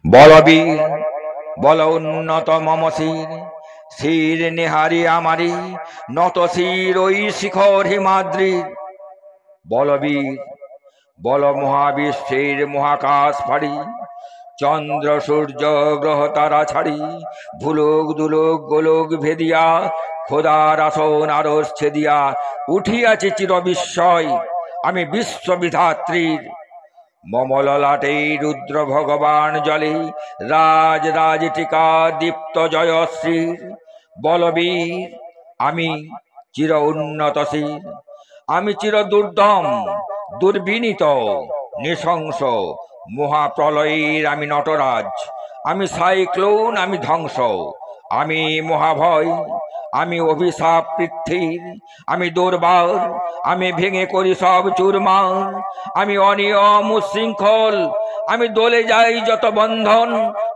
বলবীর বল উন্নত মম শির, শির নিহারি আমারি নত শির ওই শিখর হিমাদ্রির। বলবীর বল মহাবিশ্বের মহাকাশ ফাড়ি, চন্দ্র সূর্য গ্রহ তারা ছাড়ি, ভুলোক দুলোক গোলোক ভেদিয়া, খোদার আসন আরস ছেদিয়া উঠিয়াছি চির বিস্ময় আমি বিশ্ববিধাত্রীর। মমললাটে রুদ্র ভগবান জলে রাজ রাজ টিকা দীপ্ত জয়শ্রীর। বলবীর আমি চির উন্নতশীল, আমি চির দুর্দম দুর্বিনীত নৃশংস মহাপ্রলয়ের আমি নটরাজ, আমি সাইক্লোন আমি ধ্বংস, আমি মহাভয়, আমি অভিশাপ পৃথ্বীর, আমি দুর্বার, আমি ভেঙে করি সব চুরমার, আমি অনিয়ম উশৃঙ্খল, আমি দলে যাই যত বন্ধন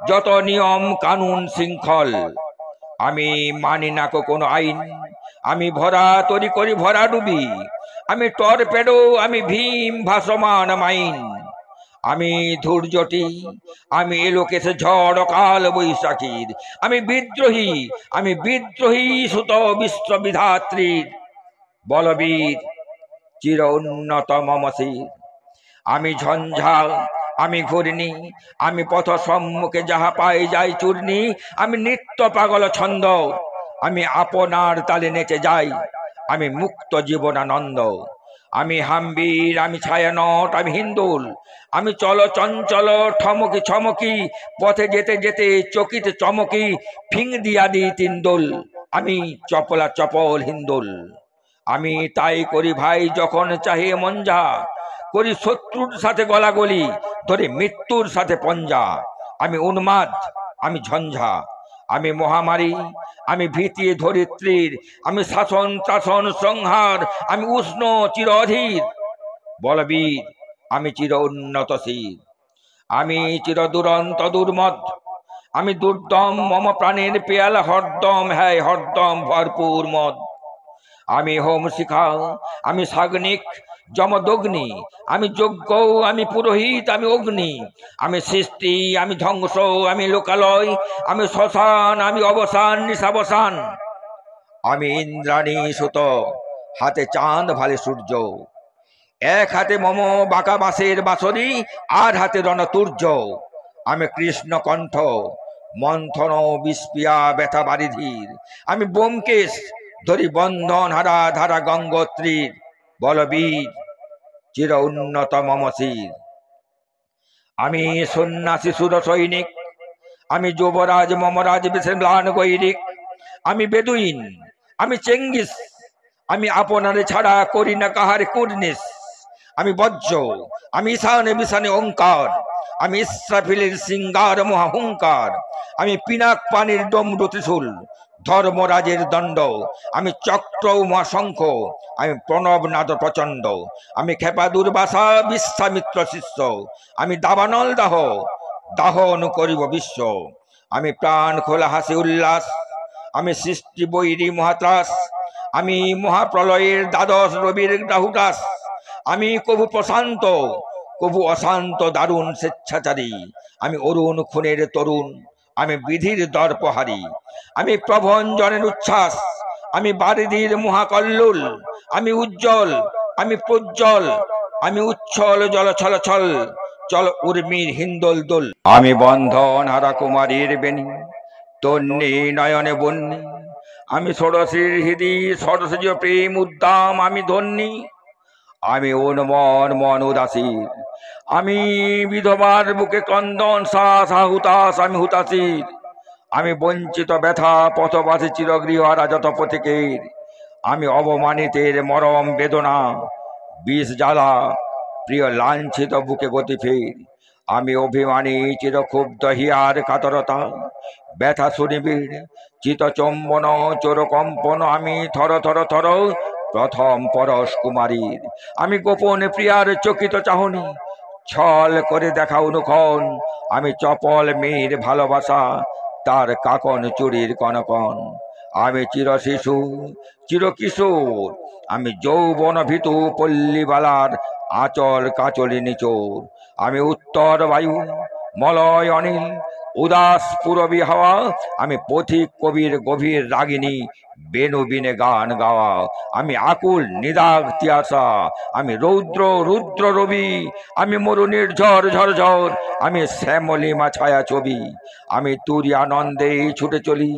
যত নিয়ম কানুন শৃঙ্খল। আমি মানি না কোনো আইন, আমি ভরা তরি করি ভরা ডুবি, আমি টর্পেডো আমি ভীম ভাসমান মাইন। আমি ধৈর্যটি, আমি এলোকেশে ঝড় কাল বৈশাখীর, আমি বিদ্রোহী সুত বিশ্ববিধাত্রীর। বলবীর চির উন্নত মম শির, আমি ঝঞ্ঝা আমি ঘূর্ণি, আমি পথ সম্মুখে যাহা পাই যাই চূর্ণি, আমি নিত্য পাগল ছন্দ, আমি আপনার তালে নেচে যাই, আমি মুক্ত জীবনানন্দ। আমি হাম্বির আমি ছায়ানট আমি হিন্দুল, আমি চল চঞ্চল ঠমকি ছমকি, পথে যেতে যেতে চকিতে চমকি ফিং দিয়া দি তিনদোল, আমি চপলা চপল হিন্দুল। আমি তাই করি ভাই যখন চাহে মঞ্জা, করি শত্রুর সাথে গলাগলি ধরে মৃত্যুর সাথে পঞ্জা। আমি উন্মাদ আমি ঝঞ্ঝা, আমি মহামারী, আমি ভীতি ধরিত্রীর, আমি শাসন শাসন সংহার, আমি উষ্ণ চির অধীর। বলবীর আমি চির উন্নতশীল, আমি চির দুরন্ত দুর্মদ, আমি দুর্দম মম প্রাণের পেয়ালা হরদম হ্যায় হরদম ভরপুর মদ। আমি হোম শিখা আমি সাগ্নিক যমদগ্নি, আমি যজ্ঞ আমি পুরোহিত আমি অগ্নি, আমি সৃষ্টি আমি ধ্বংস আমি লোকালয়, আমি শ্মশান আমি অবসান নিশাবসান। আমি ইন্দ্রাণী সুত হাতে চাঁদ ভালে সূর্য, এক হাতে মম বাঁকা বাঁশের বাঁশরি আর হাতে রণতুর্য। আমি কৃষ্ণ কণ্ঠ মন্থন বিস্পিয়া ব্যথা বারিধির, আমি ব্যোমকেশ ধরি বন্ধন হারা ধারা গঙ্গোত্রীর। বলবীর চির উন্নত মম শির, আমি সন্ন্যাসী সুর সৈনিক, আমি যুবরাজ মমরাজ বিশেষ গৈরিক, আমি বেদুইন আমি চেঙ্গিস, আমি আপনারে ছাড়া করি না কাহার কুর্নিশ। আমি বজ্র আমি ঈশানে বিশানে ওঙ্কার, আমি ইসরাফিলের সিঙ্গার মহাহুঙ্কার, আমি পিনাক পানির ডমরু ত্রিশূল ধর্মরাজের দণ্ড, আমি চক্র মহাশঙ্খ, আমি প্রণব নাদ প্রচণ্ড, আমি খেপা দুর্বাসা বিশ্বামিত্র শিষ্য, আমি দাবানল দাহ দাহন করিব বিশ্ব। আমি প্রাণ খোলা হাসি উল্লাস, আমি সৃষ্টি বৈরী মহাত্রাস, আমি মহাপ্রলয়ের দ্বাদশ রবির রাহুদাস, আমি কভু প্রশান্ত কভু অশান্ত দারুণ স্বেচ্ছাচারী, আমি অরুণ খুনের তরুণ, আমি বিধির দর্পহারী, আমি প্রভঞ্জনের উচ্ছ্বাস, আমি বারিধির মহাকল্লোল, আমি উজ্জ্বল আমি প্রজ্জ্বল, আমি উচ্ছল জল ছল ছল চল উর্মির হিন্দোল দোল। আমি বন্ধন হারা কুমারীর বেণী তন্নি নয়নে বন্যী, আমি ষোড়শীর হৃদি সরসজ প্রেম উদ্দাম আমি ধন্যী। আমি উন্মন মন উদাসীর, আমি বিধবার বুকে ক্রন্দন শ্বাস হুতাশ আমি হুতাশীর, আমি বঞ্চিত ব্যথা পথবাসী চিরগৃহ রাজত প্রতীকের, আমি অবমানিতের মরম বেদনা বিষ জ্বালা প্রিয় লাঞ্ছিত বুকে গতি ফের। আমি অভিমানী চিরক্ষুব্ধ হিয়ার কাতরতা ব্যথা সুনিবিড় চিত চম্বন চোর কম্পন, আমি থর থর থর প্রথম পরশ কুমারীর। আমি গোপন প্রিয়ার চকিত চাহনি ছল করে দেখা অনুক্ষণ, আমি চপল মেয়ের ভালোবাসা তার কাকন চুরির কনকন। আমি চির শিশু চির কিশোর, আমি যৌবন ভীতু পল্লীবালার আচল কাচলি নিচোর, আমি উত্তর বায়ু মলয় অনিল উদাস পুরবী হাওয়া, আমি পথিক কবির গভীর রাগিনী বেনু বিনে গান গাওয়া। আমি আকুল নিদাগ তিয়াসা, আমি রৌদ্র রুদ্র রবি, আমি মরু নির্ঝর ঝর ঝর, আমি শ্যামলিমা ছায়া ছবি। আমি তুরি আনন্দে ছুটে চলি,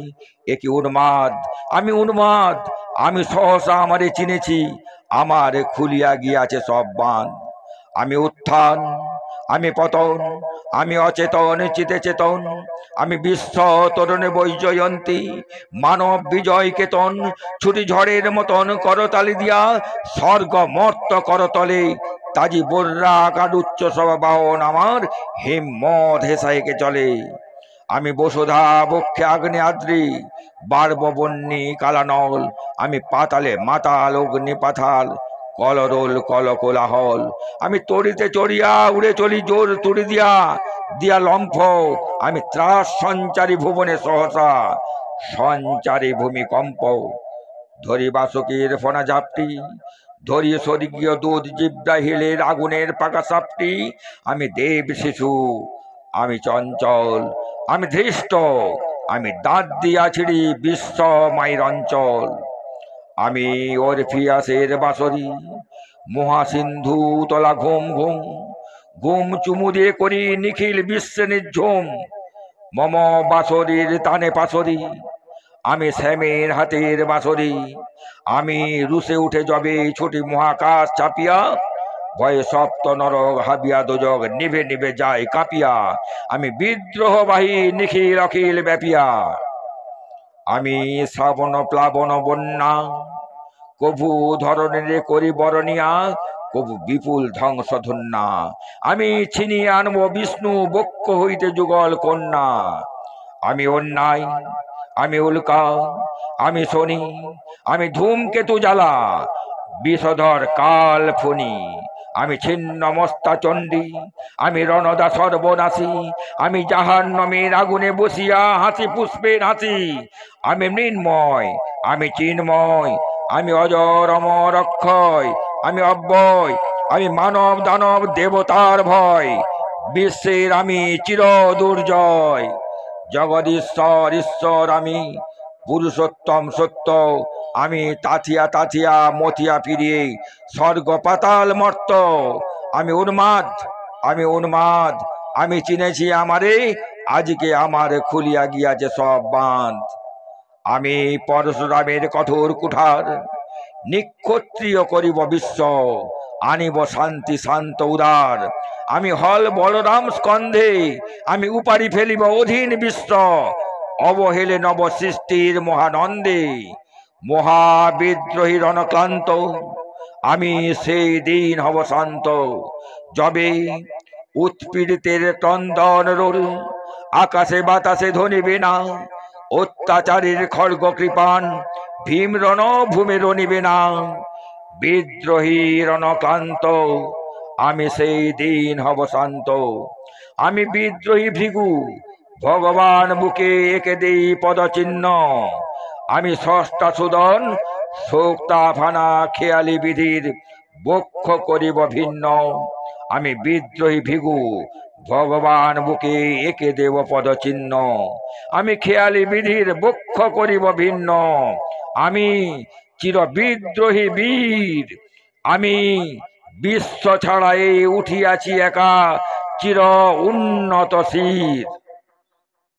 একি উন্মাদ, আমি উন্মাদ। আমি সহসা আমারে চিনেছি, আমার খুলিয়া গিয়াছে সব বাঁধ। আমি উত্থান, আমি পতন, আমি অচেতন চিতে চেতন, আমি বিশ্ব তরুণে বৈজয়ন্তী, মানব বিজয় কেতন। ছুটি ঝড়ের মতন করতালি দিয়া স্বর্গ মর্ত করতলে, তাজি বর্রা কাডুচ্চ সব বাহন আমার হিম্মত হেসাইকে চলে। আমি বসুধা বক্ষে আগ্নে আদ্রি, বার্ববন্যী কালানল, আমি পাতালে মাতাল অগ্নি পাতাল, কলরোল কল কোলাহল। আমি তড়িতে চড়িয়া উড়ে চলি জোর তুড়ি দিয়া, দিয়া লম্ফ, আমি ত্রাস সঞ্চারী ভুবনে সহসা, সঞ্চারী ভূমিকম্প। ধরি বাসুকীর ফনা ঝাপটি, ধরি স্বর্গীয় দুধ জিব্রাহিলের আগুনের পাকা সাপটি। আমি দেব শিশু, আমি চঞ্চল, আমি ধৃষ্ট, আমি দাঁত দিয়া ছিড়ি বিশ্ব মায়ের অঞ্চল। আমি অরফিয়াসের বাঁশরি, মহাসিন্ধু তলা ঘুম ঘুম, ঘুম চুমু দিয়ে করি নিখিল বিশ্বে নিঝুম। মম বাঁশরির তানে পাশরি, আমি শ্যামের হাতের বাঁশরি। আমি রুসে উঠে যাবে ছুটি মহাকাশ চাপিয়া, ভয়ে সপ্ত নরক হাবিয়া দোজক নিভে নিভে যায় কাঁপিয়া। আমি বিদ্রোহবাহী নিখিল অখিল ব্যাপিয়া। আমি শ্রাবণ প্লাবন বন্যা, কভু ধরনের করি বরণিয়া, কভু বিপুল ধ্বংস ধন্যা। আমি ছিনিয়ে আনব বিষ্ণু বক্ষ হইতে যুগল কন্যা। আমি অন্যায়, আমি উল্কা, আমি শনি, আমি ধূমকেতু জ্বালা, বিষধর কাল ফণি। আমি ছিন্ন মস্তা চণ্ডী, আমি রণদা সর্বনাশী, আমি জাহান্নামের আগুনে বসিয়া হাসি পুষ্পের হাসি। আমি মৃন্ময়, আমি চিন্ময়, আমি অজর অমর অক্ষয়, আমি অব্যয়, আমি মানব দানব দেবতার ভয়। বিশ্বের আমি চির দুর্জয়, জগদীশ্বর ঈশ্বর আমি, পুরুষোত্তম সত্য আমি। তাথিয়া তাথিয়া মথিয়া ফিরিয়ে স্বর্গ পাতাল মর্ত। আমি উন্মাদ, আমি উন্মাদ, আমি চিনেছি আমারে, আজকে আমার খুলিয়া গিয়াছে সব বাঁধ। আমি পরশুরামের কঠোর কুঠার, নিক্ষত্রিয় করিব বিশ্ব, আনিব শান্তি শান্ত উদার। আমি হল বলরাম স্কন্ধে, আমি উপারি ফেলিব অধীন বিশ্ব, অবহেলে নব সৃষ্টির মহানন্দে। মহাবিদ্রোহী রণক্লান্ত, আমি সেই দিন হব শান্ত, যবে উৎপীড়িতের ক্রন্দন রোল আকাশে বাতাসে ধ্বনিবে না। অত্যাচারীর খড়গ কৃপান ভীম রণ ভূমে রণিবে না। বিদ্রোহী রণক্লান্ত, আমি সেই দিন হব শান্ত। আমি বিদ্রোহী ভৃগু, ভগবান বুকে এঁকে দেই পদচিহ্ন। আমি ষষ্ঠা সুদন, শোক্তা ফানা খেয়ালি বিধির বক্ষ করিব ভিন্ন। আমি বিদ্রোহী ভৃগু, ভগবান বুকে এঁকে দেব পদচিহ্ন। আমি খেয়ালি বিধির বক্ষ করিব ভিন্ন। আমি চির বিদ্রোহী বীর, আমি বিশ্ব ছাড়াই উঠিয়াছি একা চির উন্নত শির।